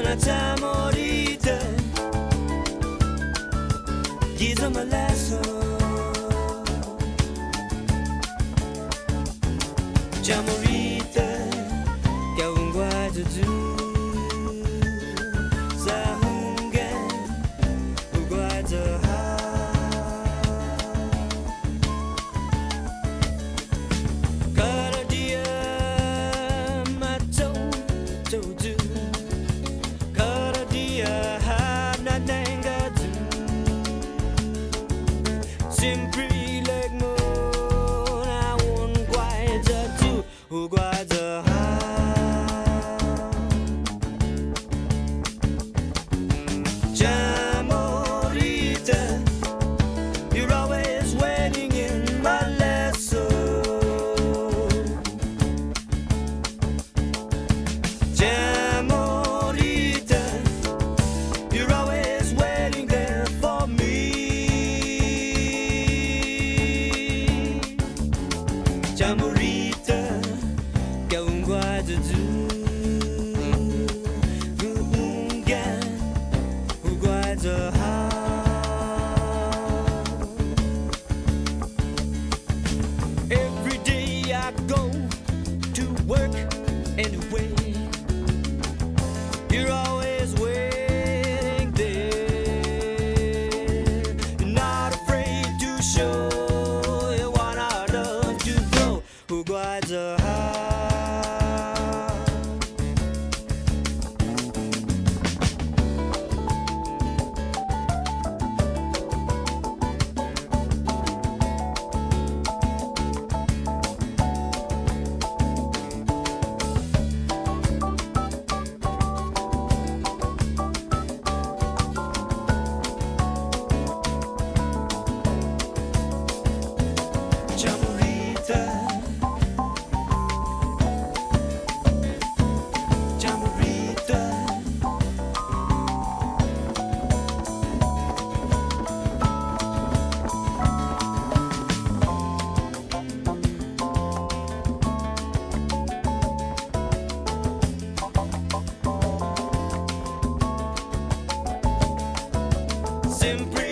una chamorita, give them a lesson. Chamorita, que é guarda do Zahunga, o guarda cada dia matou tudo, cada dia na nenga sempre legmo na guarda tu, o guarda Chamorita, you're always waiting in my lesson. Chamorita, you're always waiting there for me. Chamorita, que é guarda do every day I go to work anyway. You're always waiting there. You're not afraid to show you what I love to go. Who guides a Chamorita, Chamorita, sempre